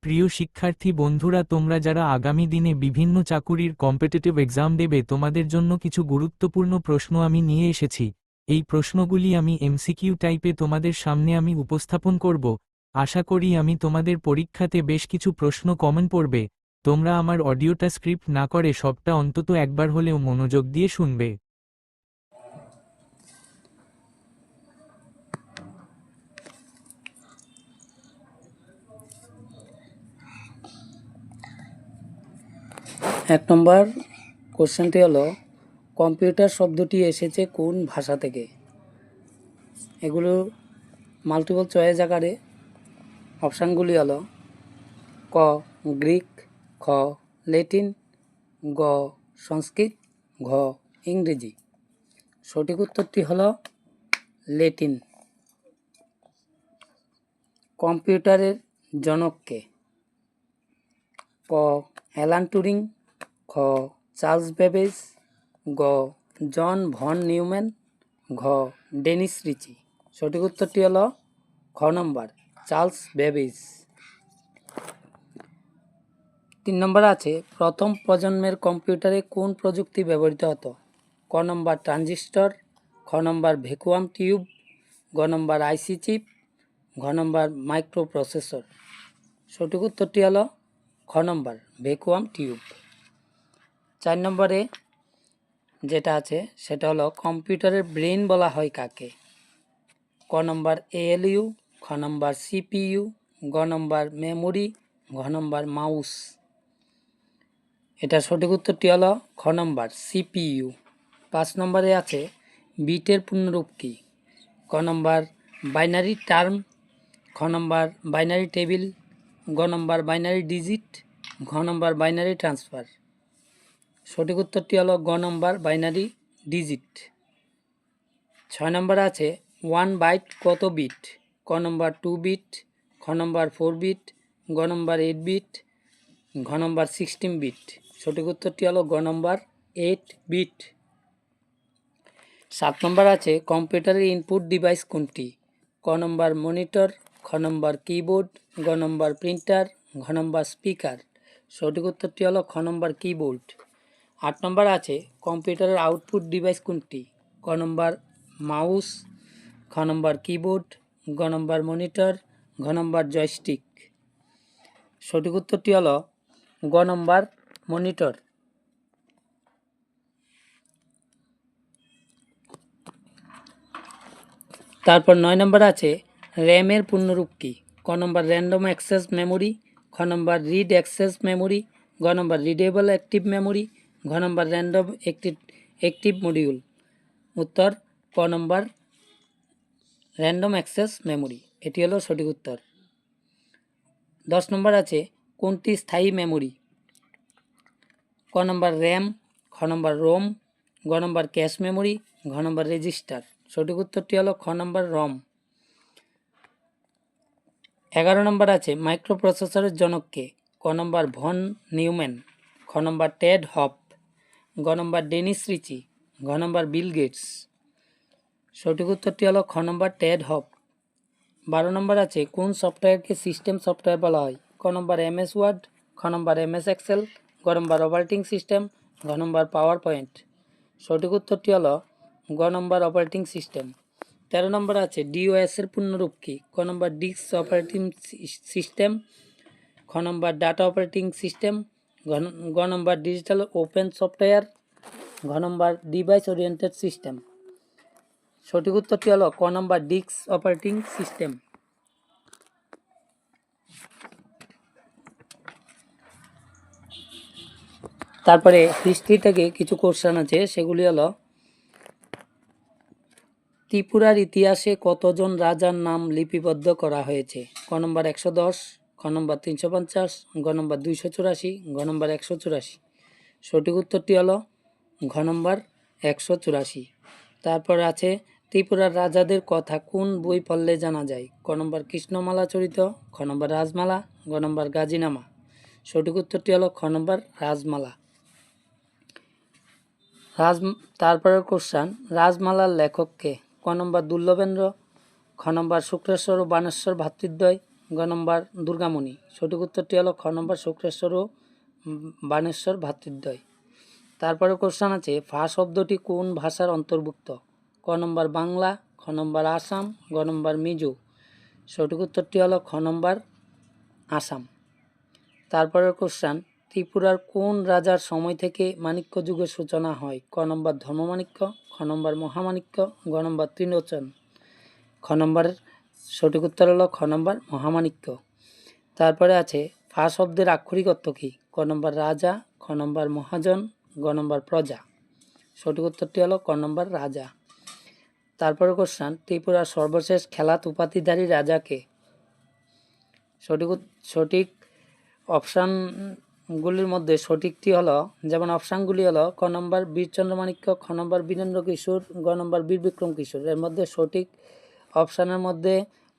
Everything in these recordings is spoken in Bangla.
প্রিয় শিক্ষার্থী বন্ধুরা, তোমরা যারা আগামী দিনে বিভিন্ন চাকুরির কম্পিটিটিভ এক্সাম দেবে, তোমাদের জন্য কিছু গুরুত্বপূর্ণ প্রশ্ন আমি নিয়ে এসেছি। এই প্রশ্নগুলি আমি এমসিকিউ টাইপে তোমাদের সামনে আমি উপস্থাপন করব। আশা করি আমি তোমাদের পরীক্ষাতে বেশ কিছু প্রশ্ন কমন পড়বে। তোমরা আমার অডিওটা স্ক্রিপ্ট না করে সবটা অন্তত একবার হলেও মনোযোগ দিয়ে শুনবে। 1 নম্বর কোশ্চেনটি হলো, কম্পিউটার শব্দটি এসেছে কোন ভাষা থেকে? এগুলো মাল্টিপল চয়েস আকারে অপশানগুলি হলো ক গ্রিক, খ ল্যাটিন, গ সংস্কৃত, ঘ ইংরেজি। সঠিক উত্তরটি হলো ল্যাটিন। কম্পিউটারের জনককে? ক অ্যালান টুরিং, খ চার্লস বেবেজ, গ জন ভন নিউম্যান, ঘ ডেনিস রিচি। সঠিক উত্তরটি হলো খ নম্বর চার্লস বেবেজ। 3 নম্বর আছে, প্রথম প্রজন্মের কম্পিউটারে কোন প্রযুক্তি ব্যবহৃত হতো? ক নম্বর ট্রানজিস্টর, খ নম্বর ভ্যাকুয়াম টিউব, গ নম্বর আইসি চিপ, ঘ নম্বর মাইক্রো প্রসেসর। সঠিক উত্তরটি হলো খ নম্বর ভ্যাকুয়াম টিউব। 4 নম্বরে যেটা আছে সেটা হলো, কম্পিউটারের ব্রেন বলা হয় কাকে? ক নম্বর এএলইউ, খ নম্বর সিপিইউ, গ নম্বর মেমোরি, ঘ নম্বর মাউস। এটা সঠিক উত্তরটি হলো খ নম্বর সিপিইউ। 5 নম্বরে আছে, বিটের পূর্ণরূপ কি? ক নম্বর বাইনারি টার্ম, খ নম্বর বাইনারি টেবিল, গ নম্বর বাইনারি ডিজিট, ঘ নম্বর বাইনারি ট্রান্সফার। সঠিক উত্তরটি হলো গ নম্বর বাইনারি ডিজিট। 6 নম্বর আছে, 1 বাইট কত বিট? ক নম্বর 2 বিট, খ নম্বর 4 বিট, গ নম্বর 8 বিট, ঘ নম্বর 16 বিট। সঠিক উত্তরটি হলো গ নম্বর 8 বিট। 7 নম্বর আছে, কম্পিউটারের ইনপুট ডিভাইস কোনটি? ক নম্বর মনিটর, খ নম্বর কিবোর্ড, গ নম্বর প্রিন্টার, ঘ নম্বর স্পিকার। সঠিক উত্তরটি হলো খ নম্বর কিবোর্ড। 8 নম্বর আছে, কম্পিউটারের আউটপুট ডিভাইস কোনটি? ক নম্বর মাউস, খ নম্বর কিবোর্ড, গ নম্বর মনিটর, ঘ নম্বর জয়স্টিক। সঠিক উত্তরটি হলো গ নম্বর মনিটর। তারপর 9 নম্বর আছে, র্যামের পূর্ণরূপ কি? ক নম্বর র্যান্ডম অ্যাক্সেস মেমোরি, খ নম্বর রিড অ্যাক্সেস মেমোরি, গ নম্বর রিডেবল অ্যাক্টিভ মেমোরি, ঘ নম্বর র্যান্ডম অ্যাক্টিভ মডিউল। উত্তর ক নম্বর র্যান্ডম অ্যাক্সেস মেমোরি, এটি হলো সঠিক উত্তর। 10 নম্বর আছে, কোনটি স্থায়ী মেমোরি? ক নম্বর র্যাম, খ নম্বর রোম, গ নম্বর ক্যাশ মেমোরি, ঘ নম্বর রেজিস্টার। সঠিক উত্তরটি হলো খ নম্বর রম। 11 নম্বর আছে, মাইক্রোপ্রসেসরের জনককে? ক নম্বর ভন নিউম্যান, খ নম্বর টেড হপ, গ নম্বর ডেনিস রিচি, ঘ নম্বর বিল গেটস। সঠিক উত্তরটি হলো খ নম্বর টেড হপ। 12 নম্বর আছে, কোন সফটওয়্যারকে সিস্টেম সফটওয়্যার বলা হয়? ক নম্বর এমএস ওয়ার্ড, খ নম্বর এমএস এক্সেল, গ নম্বর অপারেটিং সিস্টেম, ঘ নম্বর পাওয়ার পয়েন্ট। সঠিক উত্তরটি হলো গ নম্বর অপারেটিং সিস্টেম। 13 নম্বর আছে, ডিওএস এর পূর্ণরূপ কি? ক নম্বর ডিস্ক অপারেটিং সিস্টেম, খ নম্বর ডাটা অপারেটিং সিস্টেম, গ নম্বর ডিজিটাল ওপেন সফটওয়্যার, ঘ নম্বর ডিভাইস ওরিয়েন্টেড সিস্টেম। সঠিক উত্তরটি হলো ক নম্বর ডিস্ক অপারেটিং সিস্টেম। তারপরে হিস্ট্রি থেকে কিছু কোশ্চেন আছে, সেগুলি হলো, ত্রিপুরার ইতিহাসে কতজন রাজার নাম লিপিবদ্ধ করা হয়েছে? ক নম্বর 110, খ নম্বর 350, গ নম্বর 284, ঘ নম্বর 184। সঠিক উত্তরটি হলো ঘ নম্বর 184। তারপর আছে, ত্রিপুরার রাজাদের কথা কোন বই পড়লে জানা যায়? ক নম্বর কৃষ্ণমালা চরিত, খ নম্বর রাজমালা, গ নম্বর গাজীনামা। সঠিক উত্তরটি হলো খ নম্বর রাজমালা। তারপরের কোশ্চান, রাজমালার লেখককে? ক নম্বর দুর্লভেন্দ্র, খ নম্বর শুক্রেশ্বর ও বানেশ্বর ভ্রাতৃদ্বয়, গ নম্বর দুর্গামণি। সঠিক উত্তরটি হলো খ নম্বর শুক্রেশ্বর ও বানেশ্বর ভ্রাতৃদ্বয়। তারপরে কোশ্চেন আছে ফা শব্দটি কোন ভাষার অন্তর্ভুক্ত? ক নম্বর বাংলা, খ নম্বর আসাম, গ নম্বর মিজো। সঠিক উত্তরটি হলো খ নম্বর আসাম। তারপরের কোশ্চেন ত্রিপুরার কোন রাজার সময় থেকে মাণিক্য যুগের সূচনা হয়? ক নম্বর ধর্মমাণিক্য, খ নম্বর মহামাণিক্য, গ নম্বর ত্রিলোচন। খ নম্বরের সঠিক উত্তর হলো খ নম্বর মহামাণিক্য। তারপরে আছে ফা শব্দের আক্ষরিক অর্থ কী? ক নম্বর রাজা, খ নম্বর মহাজন, গ নম্বর প্রজা। সঠিক উত্তরটি হলো ক নম্বর রাজা। তারপরে কোশ্চেন ত্রিপুরার সর্বশেষ খেলাত উপাধিধারী রাজাকে? সঠিক অপশানগুলির মধ্যে সঠিকটি হলো, যেমন অপশানগুলি হলো ক নম্বর বীরচন্দ্র মাণিক্য, খ নম্বর বীরেন্দ্র কিশোর, গ নম্বর বীর বিক্রম কিশোর। এর মধ্যে সঠিক অপশানের মধ্যে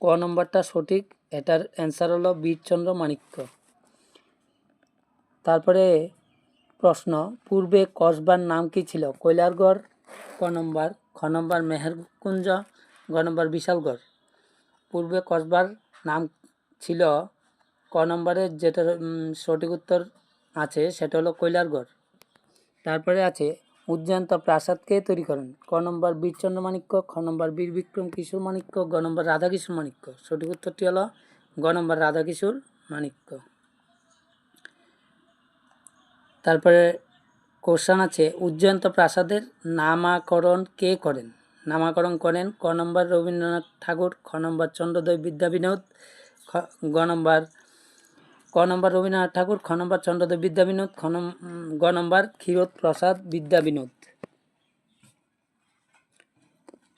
ক নম্বরটা সঠিক, এটার অ্যান্সার হলো বীরচন্দ্র মাণিক্য। তারপরে প্রশ্ন পূর্বে কসবার নাম কি ছিল? কৈলারগড়, ক নম্বর মেহেরকুঞ্জ, গ নম্বর বিশালগড়। পূর্বে কসবার নাম ছিল ক নম্বরের, যেটার সঠিক উত্তর আছে সেটা হলো কৈলারগড়। তারপরে আছে উজ্জয়ন্ত প্রাসাদ কে তৈরি করেন? ক নম্বর বীরচন্দ্র মাণিক্য, খ নম্বর বীর বিক্রম কিশোর মাণিক্য, গ নম্বর রাধাকিশোর মাণিক্য। সঠিক উত্তরটি হলো গ নম্বর রাধাকিশোর মাণিক্য। তারপরে কোশ্চেন আছে উজ্জয়ন্ত প্রাসাদের নামাকরণ কে করেন? নামাকরণ করেন ক নম্বর রবীন্দ্রনাথ ঠাকুর, খ নম্বর চন্দ্রোদয় বিদ্যাবিনোদ, ক নম্বর রবীন্দ্রনাথ ঠাকুর, খ নম্বর চন্দ্রোদয় বিদ্যাবিনোদ, গ নম্বর ক্ষীরোদ প্রসাদ বিদ্যাবিনোদ।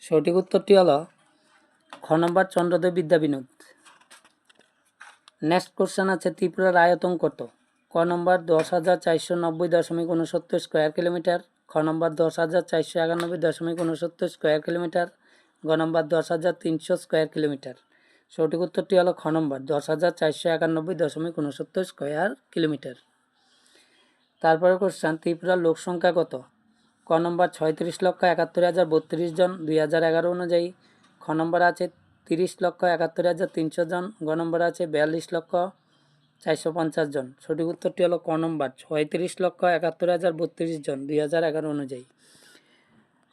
সঠিক উত্তরটি হলো খ নম্বর চন্দ্রোদয় বিদ্যাবিনোদ। নেক্সট কোশ্চেন আছে ত্রিপুরার আয়তন কত? ক নম্বর 10,490.69 স্কোয়ার কিলোমিটার, খ নম্বর 10,491.69 স্কোয়ার কিলোমিটার, গ নম্বর 10,300 স্কোয়ার কিলোমিটার। সঠিক উত্তরটি হলো খ নম্বর 10,491.69 স্কোয়ার কিলোমিটার। তারপরে কোশ্চেন ত্রিপুরার লোক সংখ্যা কত? ক নম্বর 36,71,032 জন 2011 অনুযায়ী, খ নম্বর আছে 30,71,300 জন, গ নম্বর আছে 42,450 জন। সঠিক উত্তরটি হলো ক নম্বর 36,71,032 জন 2011 অনুযায়ী।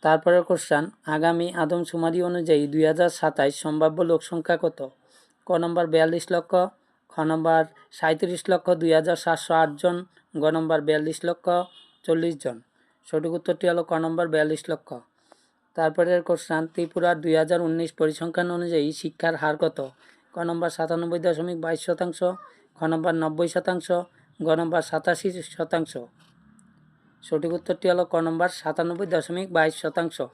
তারপরের কোশ্চেন আগামী আদমশুমারি অনুযায়ী 2027 সম্ভাব্য লোক সংখ্যা কত? ক নম্বর 42 লক্ষ, খ নম্বর 37,02,708 জন, গ নম্বর 42,40,000 জন। সঠিক উত্তরটি হলো ক নম্বর 42 লক্ষ। তারপরের কোশ্চেন ত্রিপুরার 2019 পরিসংখ্যান অনুযায়ী শিক্ষার হার কত? ক নম্বর 97.22%, খ নম্বর 90%, গ নম্বর 87%। সঠিক উত্তরটি হলো ক নম্বর 97.22%।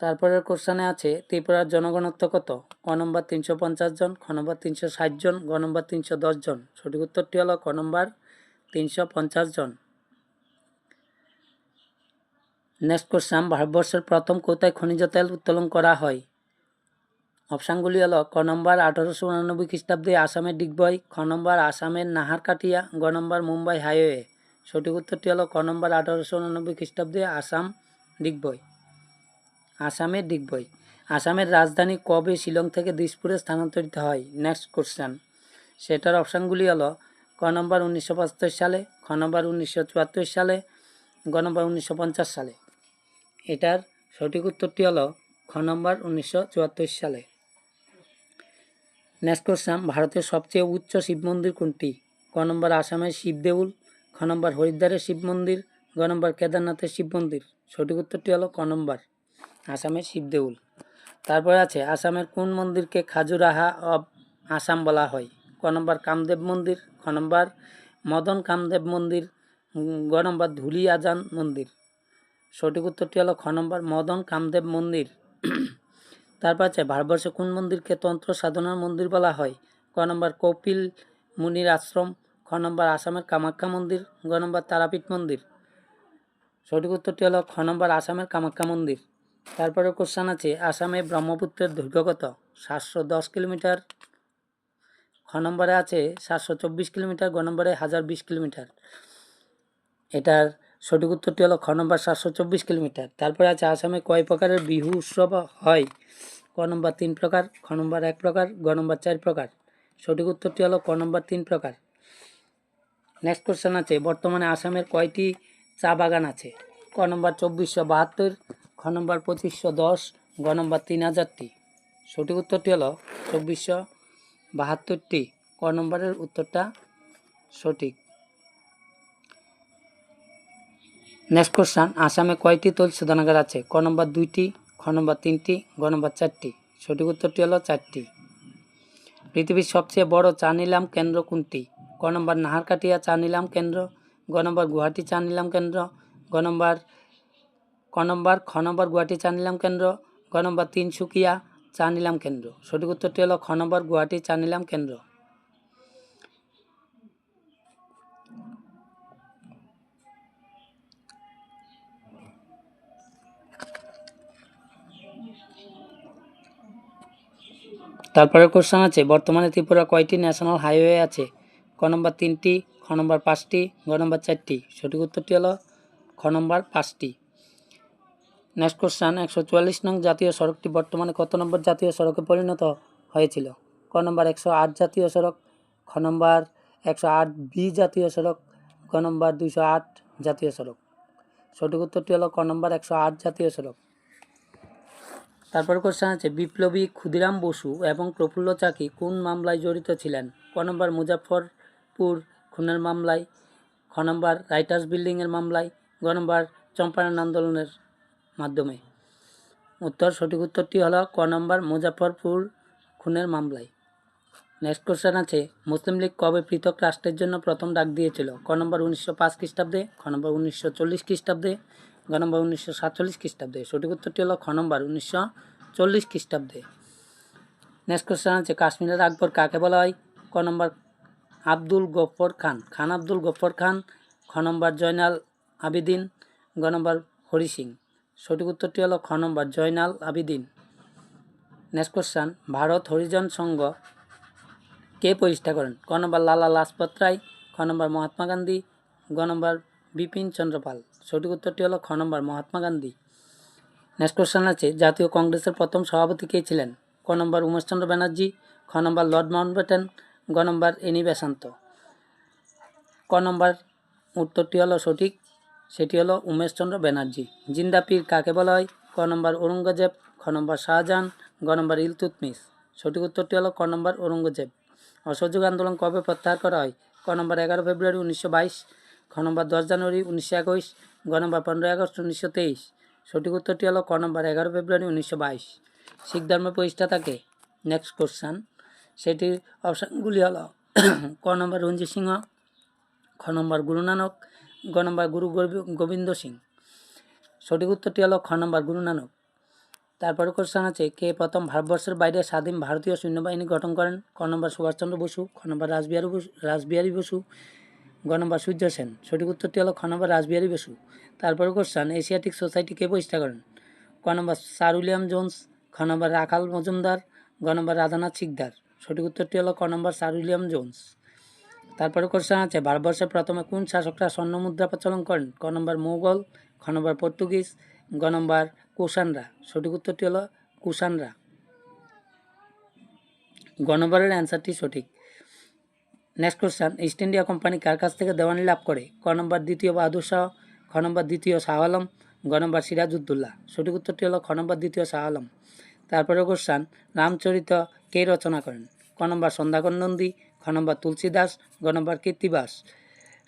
তারপরের কোশ্চেনে আছে ত্রিপুরার জনগণত্ব কত? ক নম্বর 350 জন, খ নম্বর 360 জন, গ নম্বর 310 জন। সঠিক উত্তরটি হলো ক নম্বর 350 জন। নেক্সট কোশ্চেন ভারতবর্ষের প্রথম কোথায় খনিজ তেল উত্তোলন করা হয়? অপশানগুলি হলো ক নম্বর 1889 খ্রিস্টাব্দে আসামের ডিগবই, খ নম্বর আসামের নাহারকাটিয়া, গ নম্বর মুম্বাই হাইওয়ে। সঠিক উত্তরটি হলো ক নম্বর 1889 খ্রিস্টাব্দে আসামের ডিগবই। আসামের রাজধানী কবে শিলং থেকে দিসপুরে স্থানান্তরিত হয়? নেক্সট কোশ্চেন সেটার অপশানগুলি হলো ক নম্বর 1975 সালে, খ নম্বর 1974 সালে, গ নম্বর 1950 সালে। এটার সঠিক উত্তরটি হলো খ নম্বর 1974 সালে। নেক্সট কোশ্চেন ভারতের সবচেয়ে উচ্চ শিব মন্দির কোনটি? ক নম্বর আসামের শিবদেউল, খ নম্বর হরিদ্বারের শিব মন্দির, গ নম্বর কেদারনাথের শিব মন্দির। সঠিক উত্তরটি হলো ক নম্বর আসামের শিবদেউল। তারপরে আছে আসামের কোন মন্দিরকে খাজুরাহা অব আসাম বলা হয়? ক নম্বর কামদেব মন্দির, খ নম্বর মদন কামদেব মন্দির, গ নম্বর ধুলি আজান মন্দির। সঠিক উত্তরটি হলো খ নম্বর মদন কামদেব মন্দির। তারপর আছে ভারতবর্ষে কোন মন্দিরকে তন্ত্র সাধনার মন্দির বলা হয়? ক নম্বর কপিল মুনির আশ্রম, খ নম্বর আসামের কামাখ্যা মন্দির, গ নম্বর তারাপীঠ মন্দির। সঠিক উত্তরটি হলো খ নম্বর আসামের কামাখ্যা মন্দির। তারপরে কোশ্চেন আছে আসামে ব্রহ্মপুত্রের দৈর্ঘ্য কত? 710 কিলোমিটার, খ নম্বরে আছে 724 কিলোমিটার, গ নম্বরে 1020 কিলোমিটার। এটার সঠিক উত্তরটি হলো খ নম্বর 724 কিলোমিটার। তারপরে আছে আসামে কয় প্রকারের বিহু উৎসব হয়? ক ক নম্বর 3 প্রকার, খ নম্বর 1 প্রকার, গ নম্বর 4 প্রকার। সঠিক উত্তরটি হলো ক নম্বর 3 প্রকার। নেক্সট কোশ্চেন আছে, বর্তমানে আসামের কয়টি চা বাগান আছে? ক নম্বর 2472, খ নম্বর 2510, গ নম্বর 3000টি। সঠিক উত্তরটি হলো 2472টি। ক নম্বরের উত্তরটা সঠিক। নেক্সট কোশ্চেন, আসামে কয়টি তৈল শোধনাগার আছে? ক নম্বর 2টি, খ নম্বর 3টি, গ নম্বর 4টি। সঠিক উত্তরটি হলো 4টি। পৃথিবীর সবচেয়ে বড় চা নিলাম কেন্দ্র কোনটি? ক নম্বর নাহারকাটিয়া চা নিলাম কেন্দ্র, গ নম্বর গুয়াহাটি চা নিলাম কেন্দ্র, খ নম্বর গুয়াহাটি চা নিলাম কেন্দ্র, গ নম্বর তিনসুকিয়া চা নিলাম কেন্দ্র। সঠিক উত্তরটি হলো খ নম্বর গুয়াহাটি চা নিলাম কেন্দ্র। তারপরে কোশ্চেন আছে, বর্তমানে ত্রিপুরা কয়টি ন্যাশনাল হাইওয়ে আছে? ক নম্বর 3টি, খ নম্বর 5টি, গ নম্বর 4টি। সঠিক উত্তরটি হলো খ নম্বর 5টি। নেক্সট কোশ্চেন, 144 নং জাতীয় সড়কটি বর্তমানে কত নম্বর জাতীয় সড়কে পরিণত হয়েছিল? ক নম্বর 108 জাতীয় সড়ক, খ নম্বর 108B জাতীয় সড়ক, গ নম্বর 208 জাতীয় সড়ক। সঠিক উত্তরটি হলো ক নম্বর 108 জাতীয় সড়ক। তারপর কোশ্চেন আছে, বিপ্লবী ক্ষুদিরাম বসু এবং প্রফুল্ল চাকি কোন মামলায় জড়িত ছিলেন? ক নম্বর মুজাফফরপুর খুনের মামলায়, খ নম্বর রাইটার্স বিল্ডিংয়ের মামলায়, গ নম্বর চম্পারণ আন্দোলনের মাধ্যমে। সঠিক উত্তরটি হলো ক নম্বর মুজাফফরপুর খুনের মামলায়। নেক্সট কোশ্চেন আছে, মুসলিম লীগ কবে পৃথক রাষ্ট্রের জন্য প্রথম ডাক দিয়েছিল? ক নম্বর 1905 খ্রিস্টাব্দে, খ নম্বর 1940 খ্রিস্টাব্দে, গ নম্বর 1947 খ্রিস্টাব্দে। সঠিক উত্তরটি হলো খ নম্বর 1940 খ্রিস্টাব্দে। নেক্সট কোশ্চেন আছে, কাশ্মীরের আকবর কাকে বলা হয়? ক নম্বর আব্দুল গফর খান, খান আব্দুল গফর খান, খ নম্বর জয়নাল আবিদিন, গ নম্বর হরি সিং। সঠিক উত্তরটি হলো খ নম্বর জয়নাল আবিদিন। নেক্সট কোশ্চেন, ভারত হরিজন সংঘ কে প্রতিষ্ঠা করেন? ক নম্বর লালা লাজপত রায়, খ নম্বর মহাত্মা গান্ধী, গ নম্বর বিপিন চন্দ্র পাল। সঠিক উত্তরটি হলো খ নম্বর মহাত্মা গান্ধী। নেক্সট কোশ্চেন আছে, জাতীয় কংগ্রেসের প্রথম সভাপতি কে ছিলেন? ক নম্বর উমেশচন্দ্র ব্যানার্জি, খ নম্বর লর্ড মাউন্টব্যাটেন, গ নম্বর এনি বেসান্ত। ক নম্বর উত্তরটি হলো সঠিক, সেটি হলো উমেশচন্দ্র ব্যানার্জি। জিন্দা পীর কাকে বলা হয়? ক নম্বর ঔরঙ্গজেব, খ নম্বর শাহজাহান, গ নম্বর ইলতুৎমিশ। সঠিক উত্তরটি হলো ক নম্বর ঔরঙ্গজেব। অসহযোগ আন্দোলন কবে প্রত্যাহার করা হয়? ক নম্বর 11 ফেব্রুয়ারি 1922, খ নম্বর 10 জানুয়ারি 1921, গ নম্বর 15 আগস্ট 1923। সঠিক উত্তরটি হলো ক নম্বর 11 ফেব্রুয়ারি 1922। শিখ ধর্মের প্রতিষ্ঠাতাকে? নেক্সট কোশ্চেন, সেটির অপশানগুলি হলো ক নম্বর রঞ্জিত সিংহ, খ নম্বর গুরু নানক, গ নম্বর গুরু গোবিন্দ সিং। সঠিক উত্তরটি হলো খ নম্বর গুরু নানক। তারপরে কোশ্চেন আছে, কে প্রথম ভারতবর্ষের বাইরে স্বাধীন ভারতীয় সৈন্যবাহিনী গঠন করেন? ক নম্বর সুভাষচন্দ্র বসু, খ নম্বর রাসবিহারী বসু, গ নম্বর সূর্য সেন। সঠিক উত্তরটি হলো খ নম্বর রাসবিহারী বসু। তারপরে কোশ্চেন, এশিয়াটিক সোসাইটি কে প্রতিষ্ঠা করেন? ক নম্বর স্যার উইলিয়াম জোন্স, খ নম্বর রাখাল মজুমদার, গ নম্বর রাধানাথ সিকদার। সঠিক উত্তরটি হলো ক নম্বর স্যার উইলিয়াম জোন্স। তারপরে কোশ্চেন আছে, ভারতবর্ষে প্রথমে কোন শাসকরা স্বর্ণ মুদ্রা প্রচলন করেন? ক নম্বর মোগল, খ নম্বর পর্তুগিজ, গ নম্বর কুষাণরা। সঠিক উত্তরটি হলো কুষাণরা। গ নম্বরের অ্যান্সারটি সঠিক। Next question, East India Company কার কাছ থেকে দেওয়ানি লাভ করে? ক নম্বর দ্বিতীয় বাহাদুর শাহ, খ নম্বর দ্বিতীয় শাহ আলম, গ নম্বর সিরাজউদ্দৌলা। সঠিক উত্তরটি হলো খ নম্বর দ্বিতীয় শাহ আলম। তারপরে কোশ্চেন, রামচরিত কে রচনা করেন? ক নম্বর সন্ধ্যাকর নন্দী, খ নম্বর তুলসীদাস, গ নম্বর কীর্তিবাস।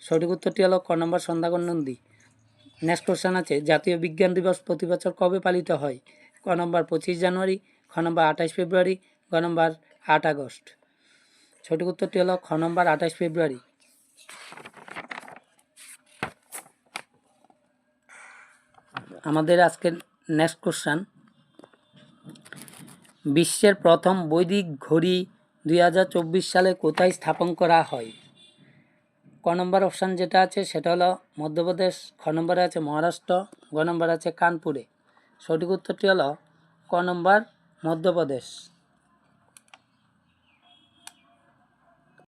সঠিক উত্তরটি হলো ক নম্বর সন্ধ্যাকর নন্দী। নেক্সট কোশ্চেন আছে, জাতীয় বিজ্ঞান দিবস প্রতি বছর কবে পালিত হয়? ক নম্বর 25 জানুয়ারি, খ নম্বর 28 ফেব্রুয়ারি, গ নম্বর 8 আগস্ট। সঠিক উত্তরটি হলো খ নম্বর 28 ফেব্রুয়ারি। আমাদের আজকের নেক্সট কোশ্চেন, বিশ্বের প্রথম বৈদিক ঘড়ি 2024 সালে কোথায় স্থাপন করা হয়? ক নম্বর অপশান যেটা আছে সেটা হলো মধ্যপ্রদেশ, খ নম্বরে আছে মহারাষ্ট্র, গ নম্বর আছে কানপুরে। সঠিক উত্তরটি হলো ক নম্বর মধ্যপ্রদেশ।